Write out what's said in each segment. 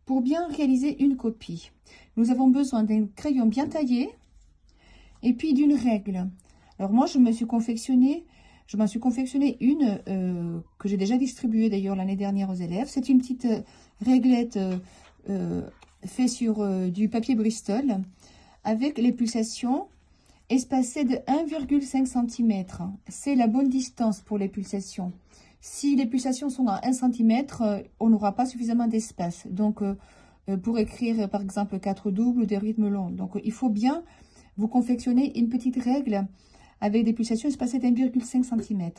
pour bien réaliser une copie, nous avons besoin d'un crayon bien taillé et puis d'une règle. Alors moi, je m'en suis confectionné une que j'ai déjà distribuée d'ailleurs l'année dernière aux élèves. C'est une petite réglette faite sur du papier Bristol avec les pulsations espacées de 1,5 cm. C'est la bonne distance pour les pulsations. Si les pulsations sont à 1 cm, on n'aura pas suffisamment d'espace. Donc, pour écrire, par exemple, 4 doubles ou des rythmes longs. Donc, il faut bien vous confectionner une petite règle avec des pulsations espacées d'1,5 cm.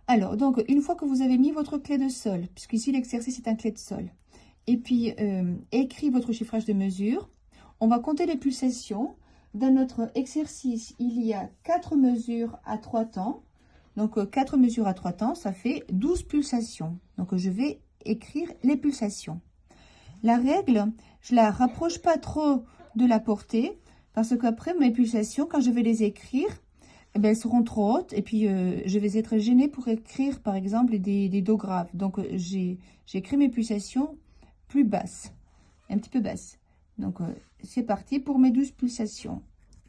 Alors, donc, une fois que vous avez mis votre clé de sol, puisqu'ici l'exercice est un clé de sol, et puis écrit votre chiffrage de mesure, on va compter les pulsations. Dans notre exercice, il y a 4 mesures à 3 temps. Donc, 4 mesures à 3 temps, ça fait 12 pulsations. Donc, je vais écrire les pulsations. La règle, je la rapproche pas trop de la portée, parce qu'après, mes pulsations, quand je vais les écrire, eh bien, elles seront trop hautes. Et puis, je vais être gênée pour écrire, par exemple, des do graves. Donc, j'écris mes pulsations plus basses, un petit peu basses. Donc, c'est parti pour mes 12 pulsations.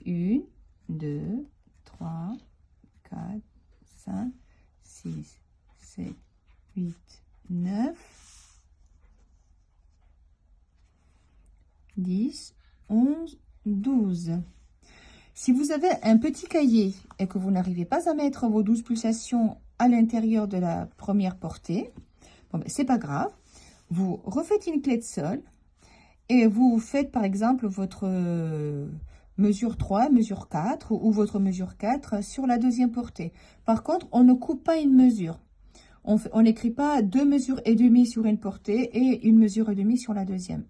1, 2, 3, 4, 5, 6, 7, 8, 9, 10, 11, 12. Si vous avez un petit cahier et que vous n'arrivez pas à mettre vos 12 pulsations à l'intérieur de la première portée, bon, ben, c'est pas grave. Vous refaites une clé de sol et vous faites par exemple votre mesure 3, mesure 4 ou votre mesure 4 sur la deuxième portée. Par contre, on ne coupe pas une mesure. On n'écrit pas 2 mesures et demie sur une portée et 1 mesure et demie sur la deuxième.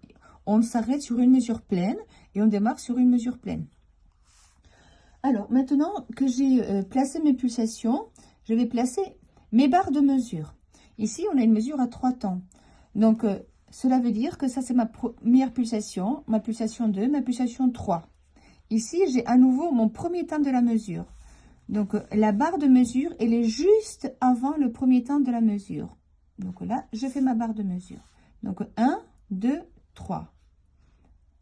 On s'arrête sur une mesure pleine et on démarre sur une mesure pleine. Alors, maintenant que j'ai placé mes pulsations, je vais placer mes barres de mesure. Ici, on a une mesure à 3 temps. Donc, cela veut dire que ça, c'est ma première pulsation, ma pulsation 2, ma pulsation 3. Ici, j'ai à nouveau mon premier temps de la mesure. Donc, la barre de mesure, elle est juste avant le premier temps de la mesure. Donc là, je fais ma barre de mesure. Donc, 1, 2, 3.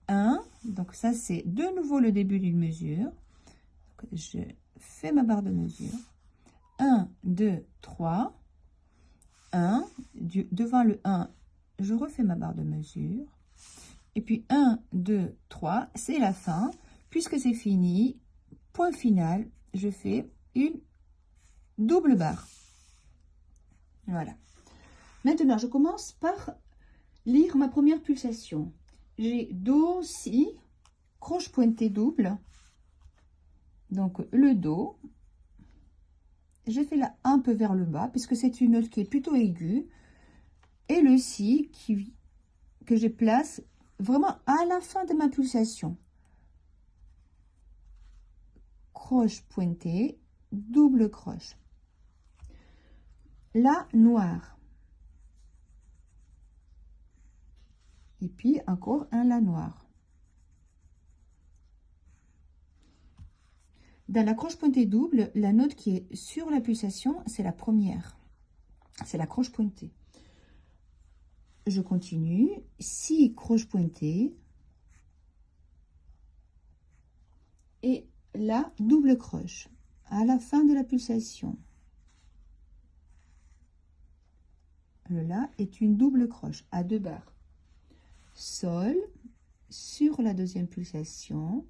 1, donc ça, c'est de nouveau le début d'une mesure. Donc, je fais ma barre de mesure. 1, 2, 3. 1, devant le 1, je refais ma barre de mesure. Et puis 1, 2, 3, c'est la fin. Puisque c'est fini, point final, je fais une double barre. Voilà. Maintenant, je commence par lire ma première pulsation. J'ai Do, Si, croche pointée double. Donc, le Do. Je fais là un peu vers le bas, puisque c'est une note qui est plutôt aiguë. Et le Si, que je place vraiment à la fin de ma pulsation. Croche pointée, double croche. La noire. Et puis encore un la noire. Dans la croche pointée double, la note qui est sur la pulsation, c'est la première. C'est la croche pointée. Je continue. Si croche pointée. Et la double croche à la fin de la pulsation. Le La est une double croche à 2 barres. Sol sur la deuxième pulsation.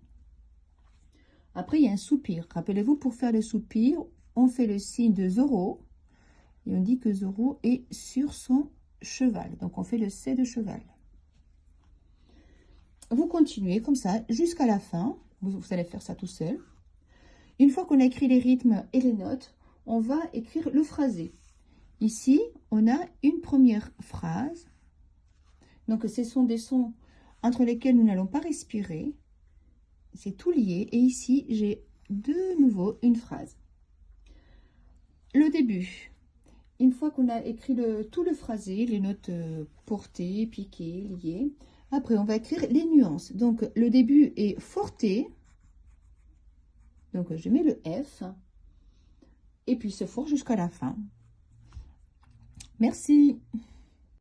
Après, il y a un soupir. Rappelez-vous, pour faire le soupir, on fait le signe de Zorro. Et on dit que Zorro est sur son cheval. Donc, on fait le C de cheval. Vous continuez comme ça jusqu'à la fin. Vous allez faire ça tout seul. Une fois qu'on a écrit les rythmes et les notes, on va écrire le phrasé. Ici, on a une première phrase. Donc, ce sont des sons entre lesquels nous n'allons pas respirer. C'est tout lié. Et ici, j'ai de nouveau une phrase. Le début. Une fois qu'on a écrit tout le phrasé, les notes portées, piquées, liées, après, on va écrire les nuances. Donc, le début est forté. Donc, je mets le F. Et puis, c'est fort jusqu'à la fin. Merci.